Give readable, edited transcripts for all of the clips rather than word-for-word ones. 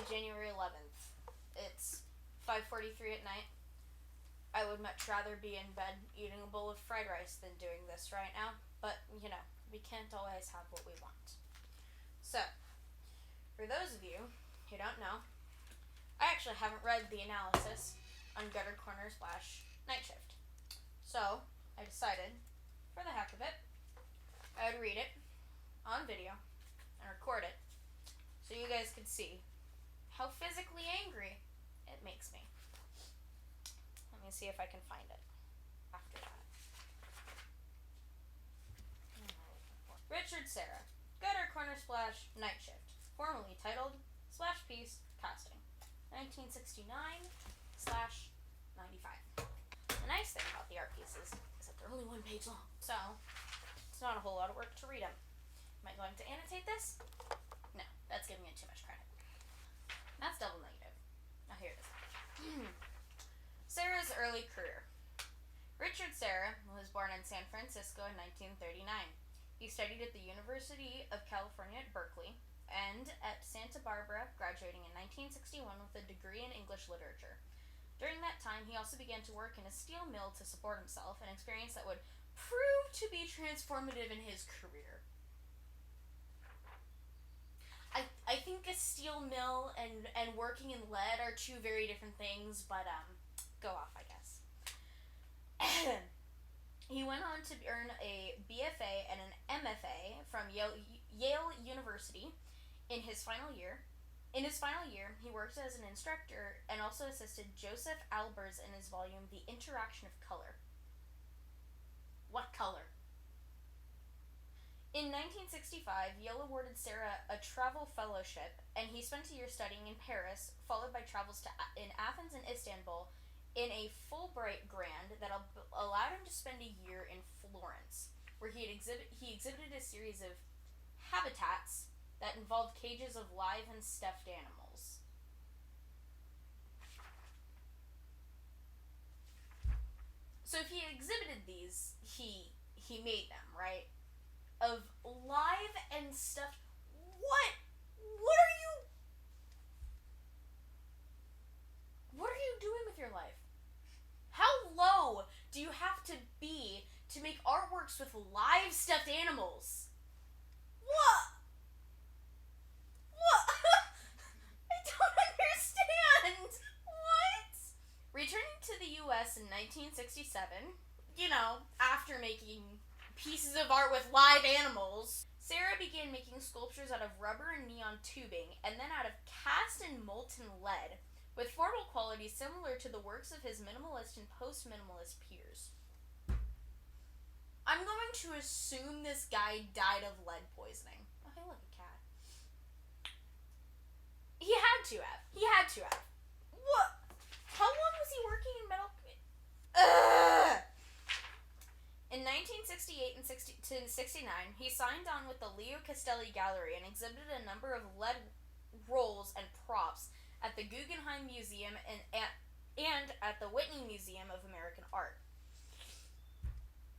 January 11th. It's 5:43 at night. I would much rather be in bed eating a bowl of fried rice than doing this right now, but, we can't always have what we want. So, for those of you who don't know, I actually haven't read the analysis on Gutter Corner / Night Shift. So, I decided, for the heck of it, I would read it on video and record it so you guys could see how physically angry it makes me. Let me see if I can find it after that. Richard Serra, Gutter Corner / Night Shift, formerly titled / Piece Casting, 1969 / 95. The nice thing about the art pieces is that they're only 1 page long, so it's not a whole lot of work to read them. Am I going to annotate this? No, that's giving it too much credit. That's double negative. Now here it is. Serra's early career. Richard Serra was born in San Francisco in 1939. He studied at the University of California at Berkeley and at Santa Barbara, graduating in 1961 with a degree in English literature. During that time, he also began to work in a steel mill to support himself, an experience that would prove to be transformative in his career. I think a steel mill and working in lead are two very different things, but go off, I guess. He went on to earn a BFA and an MFA from Yale University in his final year. In his final year, he worked as an instructor and also assisted Joseph Albers in his volume, The Interaction of Color. What color? In 1965, Yale awarded Serra a travel fellowship, and he spent a year studying in Paris, followed by travels in Athens and Istanbul, in a Fulbright grant that allowed him to spend a year in Florence, where he exhibited a series of habitats that involved cages of live and stuffed animals. So if he exhibited these, he made them, right? Of live and stuffed. What are you doing with your life? How low do you have to be to make artworks with live stuffed animals? What? I don't understand. What? Returning to the U.S. in 1967, after making pieces of art with live animals, Serra began making sculptures out of rubber and neon tubing, and then out of cast and molten lead, with formal qualities similar to the works of his minimalist and post-minimalist peers. I'm going to assume this guy died of lead poisoning. Oh, hey, look, a cat. He had to have. What? How long was he working in metal? In 1968 and 69, he signed on with the Leo Castelli Gallery and exhibited a number of lead rolls and props at the Guggenheim Museum and at the Whitney Museum of American Art.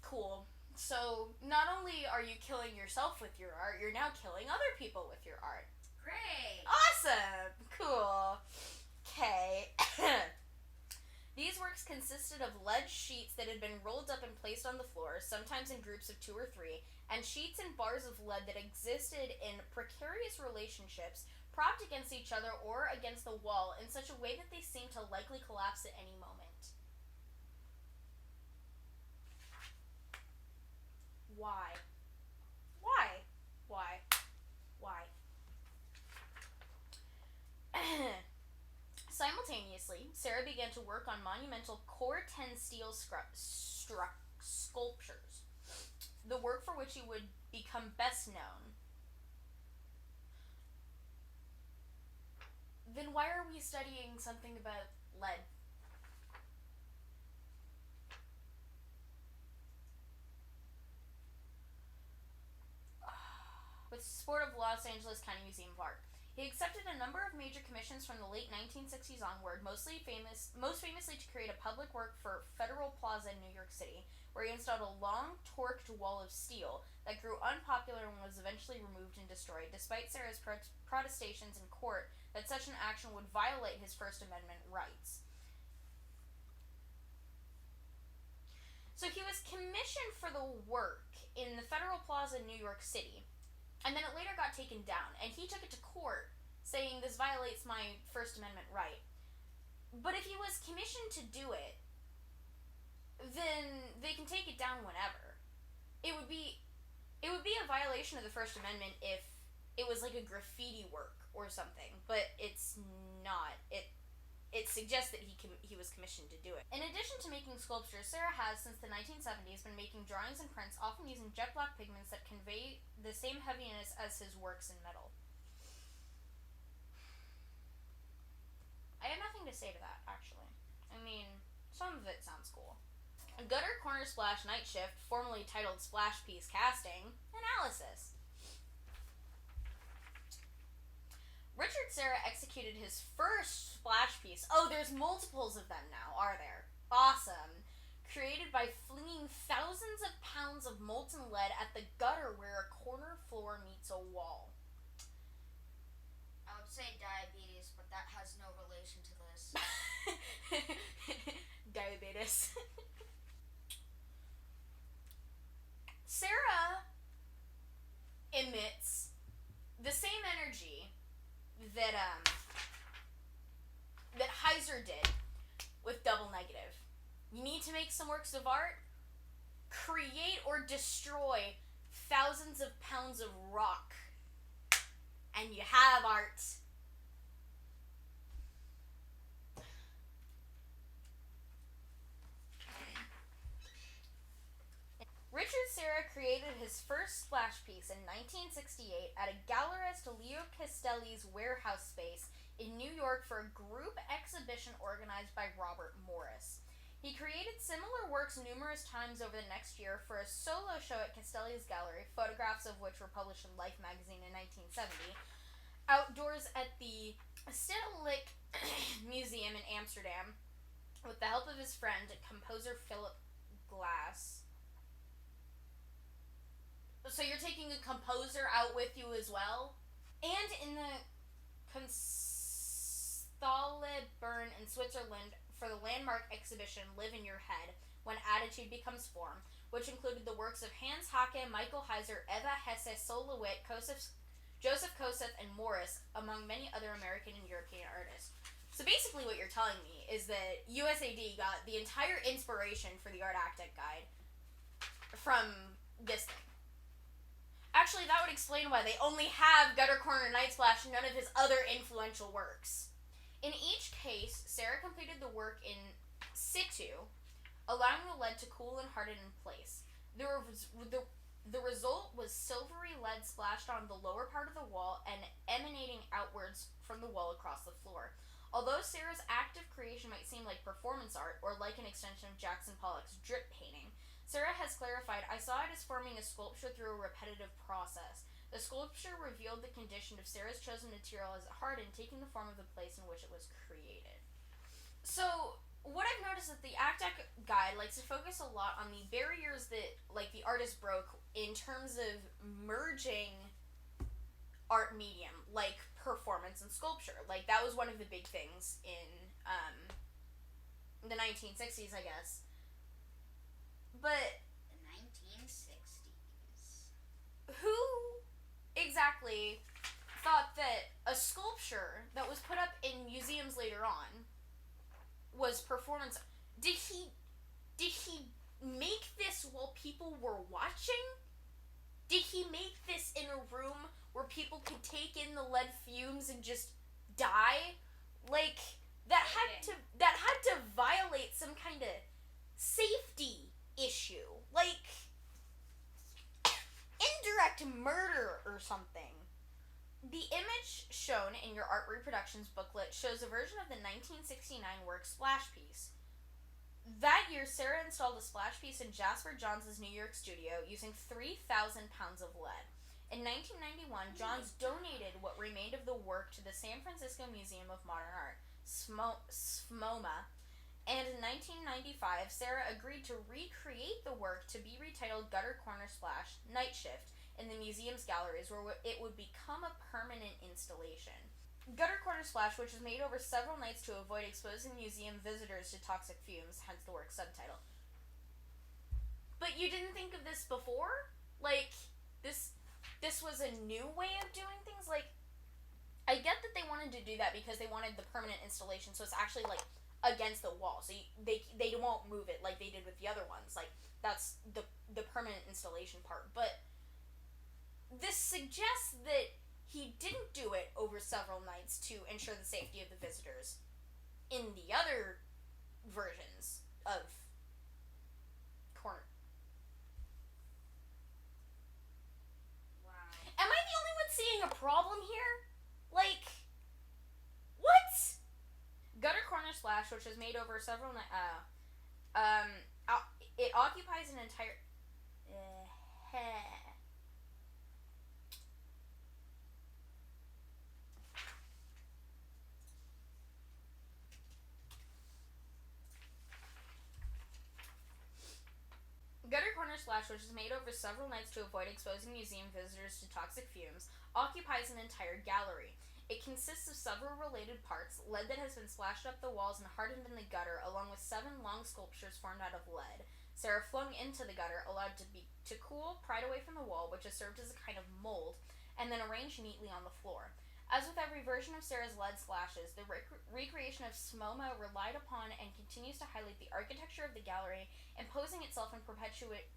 Cool. So, not only are you killing yourself with your art, you're now killing other people with your art. Great! Awesome! Cool. Okay. These works consisted of lead sheets that had been rolled up and placed on the floor, sometimes in groups of 2 or 3, and sheets and bars of lead that existed in precarious relationships, propped against each other or against the wall in such a way that they seemed to likely collapse at any moment. Why? Simultaneously, Serra began to work on monumental Core 10 steel sculptures, the work for which he would become best known. Then why are we studying something about lead? With support of Los Angeles County Museum of Art. He accepted a number of major commissions from the late 1960s onward, most famously to create a public work for Federal Plaza in New York City, where he installed a long, torqued wall of steel that grew unpopular and was eventually removed and destroyed, despite Serra's protestations in court that such an action would violate his First Amendment rights. So he was commissioned for the work in the Federal Plaza in New York City, and then it later got taken down, and he took it to court, saying this violates my First Amendment right. But if he was commissioned to do it, then they can take it down whenever. It would be a violation of the First Amendment if it was like a graffiti work or something, but it's not. It suggests that he was commissioned to do it. In addition to making sculptures, Serra has, since the 1970s, been making drawings and prints, often using jet black pigments that convey the same heaviness as his works in metal. I have nothing to say to that, actually. I mean, some of it sounds cool. Gutter Corner Splash Night Shift, formerly titled Splash Piece Casting, Analysis. Richard Serra executed his first splash piece. Oh, there's multiples of them now, are there? Awesome. Created by flinging thousands of pounds of molten lead at the gutter where a corner floor meets a wall. I would say diabetes, but that has no relation to this. Diabetes. Serra emits the same energy that Heiser did with Double Negative. You need to make some works of art? Create or destroy thousands of pounds of rock, and you have art. Richard Serra created his first splash piece in 1968 at a gallerist Leo Castelli's warehouse space in New York for a group exhibition organized by Robert Morris. He created similar works numerous times over the next year for a solo show at Castelli's gallery, photographs of which were published in Life magazine in 1970, outdoors at the Stedelijk Museum in Amsterdam, with the help of his friend, composer Philip Glass. So you're taking a composer out with you as well? And in the Kunsthalle in Switzerland for the landmark exhibition Live in Your Head, When Attitude Becomes Form, which included the works of Hans Haacke, Michael Heiser, Eva Hesse, Sol LeWitt, Joseph Kossuth, and Morris, among many other American and European artists. So basically what you're telling me is that USAD got the entire inspiration for the Art Actic Guide from this thing. Actually, that would explain why they only have Gutter Corner Night Splash and none of his other influential works. In each case, Serra completed the work in situ, allowing the lead to cool and harden in place. The result was silvery lead splashed on the lower part of the wall and emanating outwards from the wall across the floor. Although Serra's active creation might seem like performance art, or like an extension of Jackson Pollock's drip painting, Serra has clarified, I saw it as forming a sculpture through a repetitive process. The sculpture revealed the condition of Serra's chosen material as it hardened, taking the form of the place in which it was created. So, what I've noticed is that the Actic Guide likes to focus a lot on the barriers that, like, the artist broke in terms of merging art medium, like performance and sculpture. Like, that was one of the big things in the 1960s, I guess. But the 1960s. Who exactly thought that a sculpture that was put up in museums later on was performance? Did he make this while people were watching? Did he make this in a room where people could take in the lead fumes and just die? Like, that had to violate some kind of safety issue, like indirect murder or something. The image shown in your art reproductions booklet shows a version of the 1969 work Splash Piece. That year, Serra installed a splash piece in Jasper Johns' New York studio using 3,000 pounds of lead. In 1991, Johns donated what remained of the work to the San Francisco Museum of Modern Art, SMOMA, and in 1995, Sarah agreed to recreate the work to be retitled Gutter Corner Splash Night Shift in the museum's galleries, where it would become a permanent installation. Gutter Corner Splash, which was made over several nights to avoid exposing museum visitors to toxic fumes, hence the work's subtitle. But you didn't think of this before? Like, this was a new way of doing things? Like, I get that they wanted to do that because they wanted the permanent installation, so it's actually, like, against the wall, so they won't move it like they did with the other ones. Like, that's the permanent installation part. But this suggests that he didn't do it over several nights to ensure the safety of the visitors in the other versions of Corner. Wow. Am I the only one seeing a problem here? Like, what? Gutter Corner Splash, which was made over several it occupies an entire Gutter Corner Splash, which is made over several nights to avoid exposing museum visitors to toxic fumes, occupies an entire gallery. It consists of several related parts, lead that has been splashed up the walls and hardened in the gutter, along with 7 long sculptures formed out of lead. Sarah flung into the gutter, allowed to cool, pried away from the wall, which has served as a kind of mold, and then arranged neatly on the floor. As with every version of Sarah's lead splashes, the recreation of SMOMA relied upon and continues to highlight the architecture of the gallery, imposing itself in perpetuity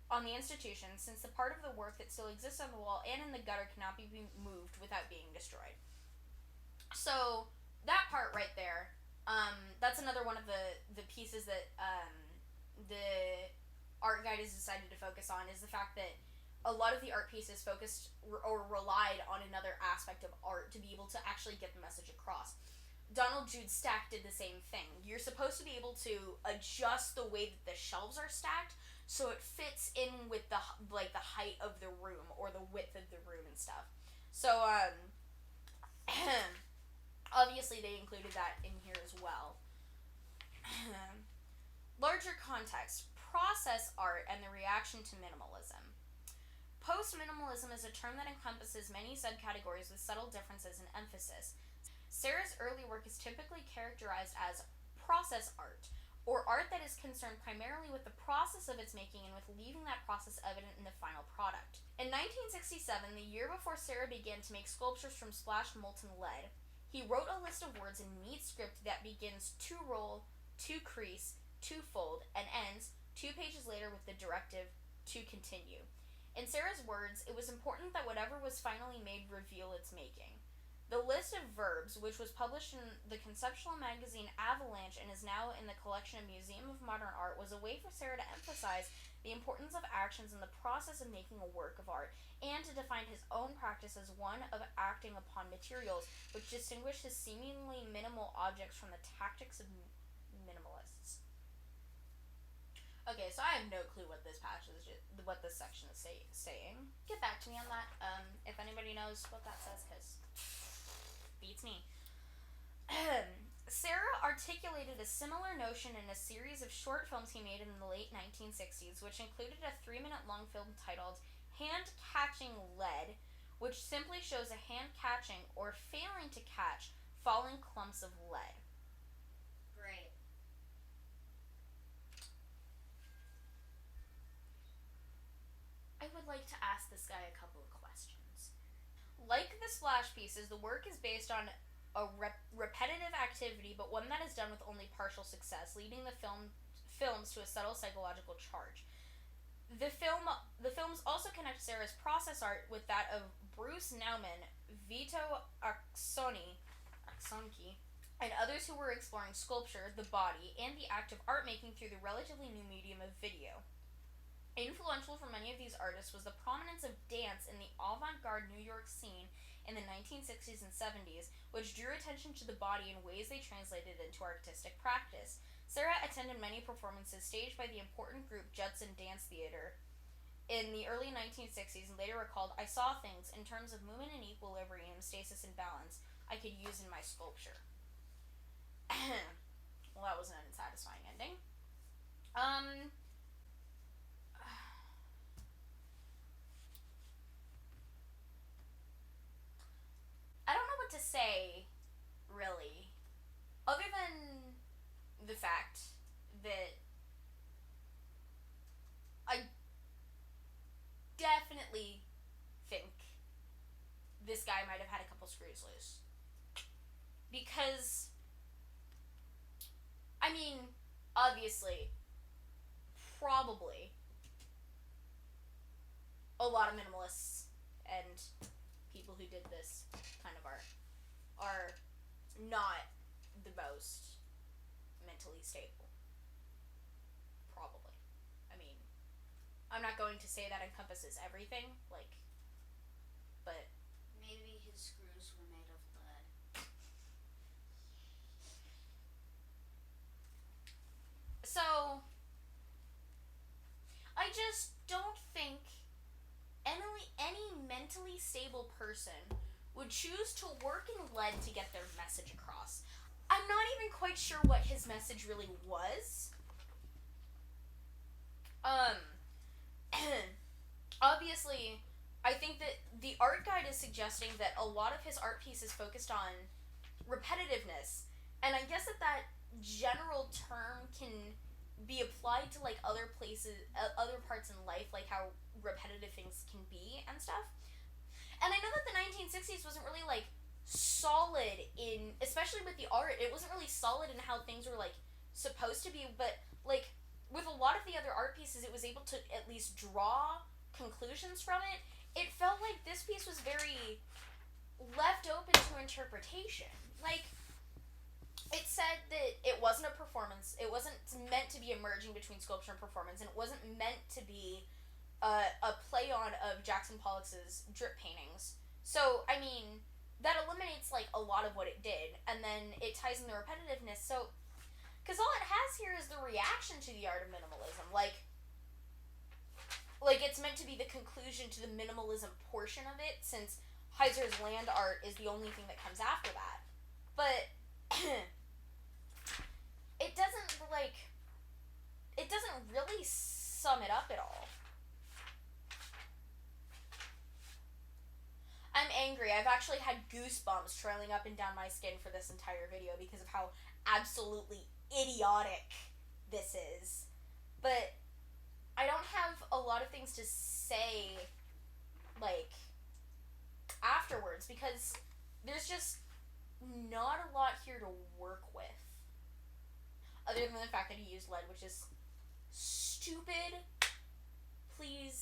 on the institution, since the part of the work that still exists on the wall and in the gutter cannot be moved without being destroyed. So, that part right there, that's another one of the pieces that the art guide has decided to focus on, is the fact that a lot of the art pieces focused or relied on another aspect of art to be able to actually get the message across. Donald Jude Stack did the same thing. You're supposed to be able to adjust the way that the shelves are stacked so it fits in with the height of the room or the width of the room and stuff. So obviously they included that in here as well. Larger context: process art and the reaction to minimalism. Post-minimalism is a term that encompasses many subcategories with subtle differences in emphasis. Sarah's early work is typically characterized as process art, or art that is concerned primarily with the process of its making and with leaving that process evident in the final product. In 1967, the year before Sarah began to make sculptures from splashed molten lead, he wrote a list of words in neat script that begins to roll, to crease, to fold, and ends 2 pages later with the directive to continue. In Sarah's words, it was important that whatever was finally made reveal its making. The list of verbs, which was published in the conceptual magazine Avalanche and is now in the collection of Museum of Modern Art, was a way for Sarah to emphasize the importance of actions in the process of making a work of art, and to define his own practice as one of acting upon materials, which distinguished his seemingly minimal objects from the tactics of minimalists. Okay, so I have no clue what this what this section is saying. Get back to me on that, if anybody knows what that says, because beats me. Sarah articulated a similar notion in a series of short films he made in the late 1960s, which included a 3-minute long film titled Hand Catching Lead, which simply shows a hand catching or failing to catch falling clumps of lead. Great. I would like to ask this guy a couple of questions. Like the splash pieces, the work is based on a repetitive activity, but one that is done with only partial success, leading the films to a subtle psychological charge. The films also connect Sarah's process art with that of Bruce Nauman, Vito Acconci, and others who were exploring sculpture, the body, and the act of art making through the relatively new medium of video. Influential for many of these artists was the prominence of dance in the avant-garde New York scene in the 1960s and 70s, which drew attention to the body in ways they translated into artistic practice. Sarah attended many performances staged by the important group Judson Dance Theater in the early 1960s and later recalled, I saw things in terms of movement and equilibrium, stasis and balance I could use in my sculpture. Well, that was an unsatisfying ending. I don't know what to say, really, other than the fact that I definitely think this guy might have had a couple screws loose. Because, I mean, obviously, probably, a lot of minimalists and people who did this kind of art are not the most mentally stable. Probably. I mean, I'm not going to say that encompasses everything, like, but Maybe his screws were made of lead. so I just don't think any mentally stable person would choose to work in lead to get their message across. I'm not even quite sure what his message really was. Obviously, I think that the art guide is suggesting that a lot of his art pieces focused on repetitiveness, and I guess that general term can be applied to like other places, other parts in life, like how repetitive things can be and stuff. And I know that the 1960s wasn't really like solid in, especially with the art, it wasn't really solid in how things were like supposed to be, but like with a lot of the other art pieces, it was able to at least draw conclusions from it. It felt like this piece was very left open to interpretation. Like, it said that it wasn't a performance, it wasn't meant to be a merging between sculpture and performance, and it wasn't meant to be a play on of Jackson Pollock's drip paintings. So, I mean, that eliminates like a lot of what it did, and then it ties in the repetitiveness. So, because all it has here is the reaction to the art of minimalism. Like it's meant to be the conclusion to the minimalism portion of it, since Heiser's land art is the only thing that comes after that. But it doesn't really sum it up at all. I'm angry. I've actually had goosebumps trailing up and down my skin for this entire video because of how absolutely idiotic this is. But I don't have a lot of things to say, like, afterwards, because there's just not a lot here to work with. Other than the fact that he used lead, which is stupid. Please